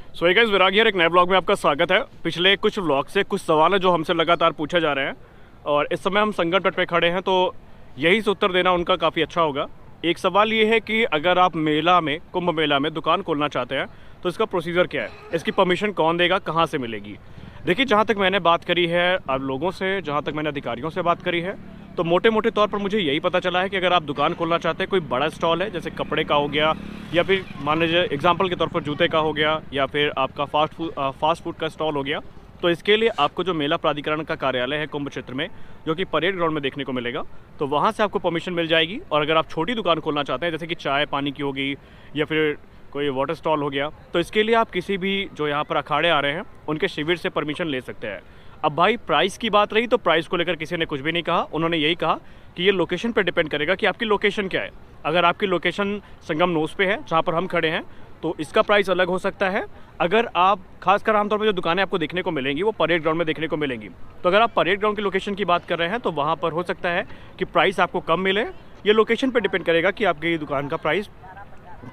So hey guys, Virag here, एक नए blog में आपका स्वागत है। पिछले कुछ व्लॉग से कुछ सवाल है जो हमसे लगातार पूछे जा रहे हैं और इस समय हम संगम तट पे खड़े हैं, तो यही से उत्तर देना उनका काफ़ी अच्छा होगा। एक सवाल ये है कि अगर आप मेला में, कुंभ मेला में दुकान खोलना चाहते हैं तो इसका प्रोसीजर क्या है, इसकी परमिशन कौन देगा, कहाँ से मिलेगी। देखिए, जहाँ तक मैंने बात करी है अब लोगों से, जहाँ तक मैंने अधिकारियों से बात करी है, तो मोटे मोटे तौर पर मुझे यही पता चला है कि अगर आप दुकान खोलना चाहते हैं, कोई बड़ा स्टॉल है जैसे कपड़े का हो गया, या फिर मान लीजिए एग्जांपल के तौर पर जूते का हो गया, या फिर आपका फास्ट फूड का स्टॉल हो गया, तो इसके लिए आपको जो मेला प्राधिकरण का कार्यालय है कुंभ क्षेत्र में, जो कि परेड ग्राउंड में देखने को मिलेगा, तो वहाँ से आपको परमिशन मिल जाएगी। और अगर आप छोटी दुकान खोलना चाहते हैं जैसे कि चाय पानी की होगी या फिर कोई वाटर स्टॉल हो गया, तो इसके लिए आप किसी भी जो यहाँ पर अखाड़े आ रहे हैं उनके शिविर से परमिशन ले सकते हैं। अब भाई प्राइस की बात रही तो प्राइस को लेकर किसी ने कुछ भी नहीं कहा। उन्होंने यही कहा कि ये लोकेशन पर डिपेंड करेगा कि आपकी लोकेशन क्या है। अगर आपकी लोकेशन संगम नोस पे है जहाँ पर हम खड़े हैं, तो इसका प्राइस अलग हो सकता है। अगर आप खासकर आमतौर पर जो दुकानें आपको देखने को मिलेंगी वो परेड ग्राउंड में देखने को मिलेंगी, तो अगर आप परेड ग्राउंड की लोकेशन की बात कर रहे हैं तो वहाँ पर हो सकता है कि प्राइस आपको कम मिले। ये लोकेशन पर डिपेंड करेगा कि आपकी दुकान का प्राइस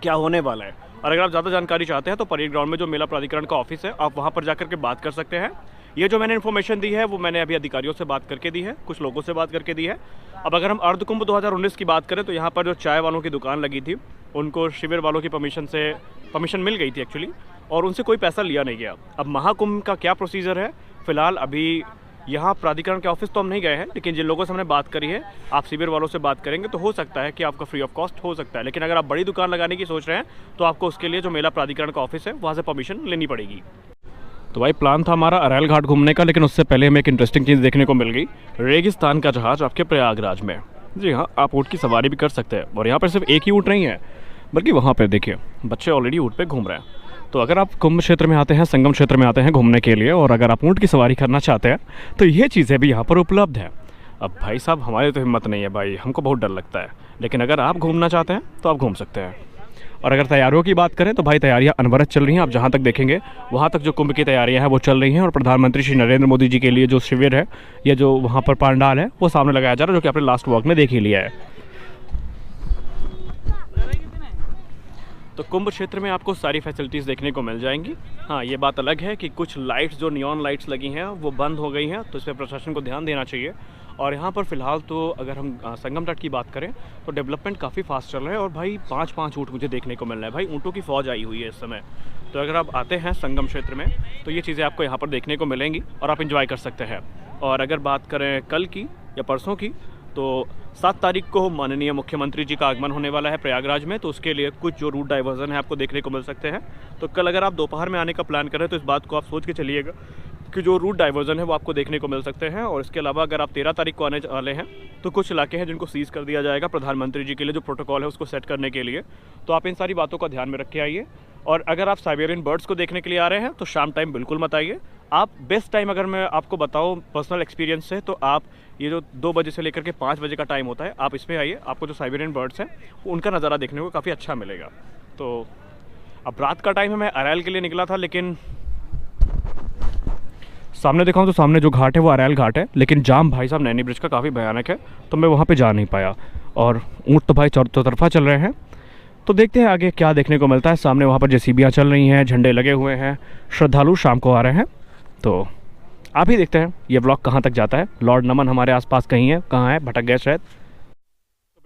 क्या होने वाला है। और अगर आप ज़्यादा जानकारी चाहते हैं तो परेड ग्राउंड में जो मेला प्राधिकरण का ऑफिस है, आप वहाँ पर जाकर के बात कर सकते हैं। ये जो मैंने इन्फॉर्मेशन दी है वो मैंने अभी अधिकारियों से बात करके दी है, कुछ लोगों से बात करके दी है। अब अगर हम अर्ध कुंभ 2019 की बात करें तो यहाँ पर जो चाय वालों की दुकान लगी थी उनको शिविर वालों की परमिशन मिल गई थी एक्चुअली, और उनसे कोई पैसा लिया नहीं गया। अब महाकुंभ का क्या प्रोसीजर है, फिलहाल अभी यहाँ प्राधिकरण के ऑफिस तो हम नहीं गए हैं, लेकिन जिन लोगों से हमने बात करी है, आप शिविर वालों से बात करेंगे तो हो सकता है कि आपका फ्री ऑफ कॉस्ट हो सकता है। लेकिन अगर आप बड़ी दुकान लगाने की सोच रहे हैं तो आपको उसके लिए जो मेला प्राधिकरण का ऑफिस है वहाँ से परमिशन लेनी पड़ेगी। तो भाई प्लान था हमारा अरैल घाट घूमने का, लेकिन उससे पहले हमें एक इंटरेस्टिंग चीज़ देखने को मिल गई, रेगिस्तान का जहाज आपके प्रयागराज में। जी हाँ, आप ऊँट की सवारी भी कर सकते हैं, और यहाँ पर सिर्फ एक ही ऊँट नहीं है बल्कि वहाँ पर देखिए बच्चे ऑलरेडी ऊँट पर घूम रहे हैं। तो अगर आप कुंभ क्षेत्र में आते हैं, संगम क्षेत्र में आते हैं घूमने के लिए, और अगर आप ऊँट की सवारी करना चाहते हैं तो ये चीज़ें भी यहाँ पर उपलब्ध है। अब भाई साहब, हमारी तो हिम्मत नहीं है भाई, हमको बहुत डर लगता है, लेकिन अगर आप घूमना चाहते हैं तो आप घूम सकते हैं। और अगर तैयारियों की बात करें तो भाई तैयारियां अनवरत चल रही हैं। आप जहां तक देखेंगे वहां तक जो कुंभ की तैयारियां हैं वो चल रही हैं, और प्रधानमंत्री श्री नरेंद्र मोदी जी के लिए जो शिविर है या जो वहां पर पंडाल है वो सामने लगाया जा रहा है, जो कि आपने लास्ट वॉक में देख ही लिया है। तो कुंभ क्षेत्र में आपको सारी फैसिलिटीज़ देखने को मिल जाएंगी। हाँ, ये बात अलग है कि कुछ लाइट्स जो नियॉन लाइट्स लगी हैं वो बंद हो गई हैं, तो इस पर प्रशासन को ध्यान देना चाहिए। और यहाँ पर फ़िलहाल तो अगर हम संगम तट की बात करें तो डेवलपमेंट काफ़ी फास्ट चल रहा है, और भाई 5-5 ऊँट मुझे देखने को मिल रहा है। भाई ऊँटों की फ़ौज आई हुई है इस समय। तो अगर आप आते हैं संगम क्षेत्र में तो ये चीज़ें आपको यहाँ पर देखने को मिलेंगी और आप इंजॉय कर सकते हैं। और अगर बात करें कल की या परसों की, तो 7 तारीख को माननीय मुख्यमंत्री जी का आगमन होने वाला है प्रयागराज में, तो उसके लिए कुछ जो रूट डाइवर्जन है आपको देखने को मिल सकते हैं। तो कल अगर आप दोपहर में आने का प्लान करें तो इस बात को आप सोच के चलिएगा कि जो रूट डाइवर्जन है वो आपको देखने को मिल सकते हैं। और इसके अलावा अगर आप 13 तारीख को आने वाले हैं तो कुछ इलाके हैं जिनको सीज़ कर दिया जाएगा प्रधानमंत्री जी के लिए, जो प्रोटोकॉल है उसको सेट करने के लिए। तो आप इन सारी बातों का ध्यान में रख के आइए। और अगर आप साइबेरियन बर्ड्स को देखने के लिए आ रहे हैं तो शाम टाइम बिल्कुल मत आइए। आप बेस्ट टाइम अगर मैं आपको बताऊं पर्सनल एक्सपीरियंस से, तो आप ये जो 2 बजे से लेकर के 5 बजे का टाइम होता है, आप इसमें आइए। आपको जो साइबेरियन बर्ड्स हैं उनका नज़ारा देखने को काफ़ी अच्छा मिलेगा। तो अब रात का टाइम है, मैं अरैल के लिए निकला था, लेकिन सामने देखा हूँ तो सामने जो घाट है वो अरैल घाट है, लेकिन जाम भाई साहब नैनी ब्रिज का काफ़ी भयानक है, तो मैं वहाँ पे जा नहीं पाया। और ऊँट तो भाई चौतरफा चल रहे हैं, तो देखते हैं आगे क्या देखने को मिलता है। सामने वहाँ पर जेसीबियाँ चल रही हैं, झंडे लगे हुए हैं, श्रद्धालु शाम को आ रहे हैं, तो आप ही देखते हैं ये ब्लॉग कहाँ तक जाता है। लॉर्ड नमन हमारे आसपास कहीं है, कहाँ है, भटक गए शायद।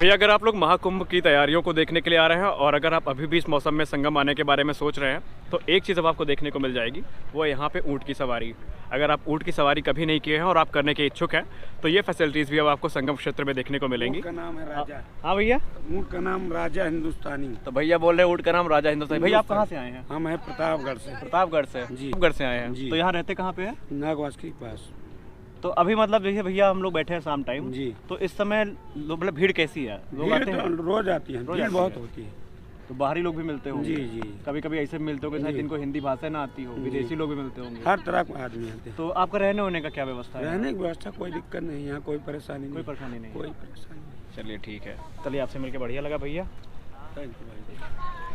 भैया, अगर आप लोग महाकुंभ की तैयारियों को देखने के लिए आ रहे हैं और अगर आप अभी भी इस मौसम में संगम आने के बारे में सोच रहे हैं, तो एक चीज़ अब आपको देखने को मिल जाएगी, वो यहाँ पे ऊँट की सवारी। अगर आप ऊँट की सवारी कभी नहीं किए हैं और आप करने के इच्छुक हैं तो ये फैसिलिटीज़ भी अब आपको संगम क्षेत्र में देखने को मिलेंगी। ऊँट का नाम है राजा। हाँ भैया, ऊँट का नाम राजा हिंदुस्तानी। तो भैया बोल रहे हैं ऊँट का नाम राजा हिंदुस्तानी। भैया आप कहाँ से आए हैं? हम हैं प्रतापगढ़ से। प्रतापगढ़ से जी। प्रतापगढ़ से आए हैं जी। तो यहाँ रहते कहाँ पे हैं? नागवास के पास। तो अभी मतलब जैसे भैया हम लोग बैठे हैं शाम टाइम जी। तो इस समय मतलब भीड़ कैसी है? लोग आते हैं? भीड़ रोज आती है, भीड़ बहुत होती है। तो बाहरी लोग भी मिलते होंगे? जी जी। कभी कभी ऐसे मिलते होंगे शायद जी। जिनको हिंदी भाषा ना आती हो, विदेशी लोग भी मिलते होंगे। हर तरह के आदमी आते हैं। तो आपका रहने होने का क्या व्यवस्था है? रहने की व्यवस्था कोई दिक्कत नहीं, यहाँ कोई परेशानी नहीं। कोई परेशानी नहीं? कोई परेशानी नहीं। चलिए ठीक है, चलिए आपसे मिलकर बढ़िया लगा भैया। थैंक यू भाई।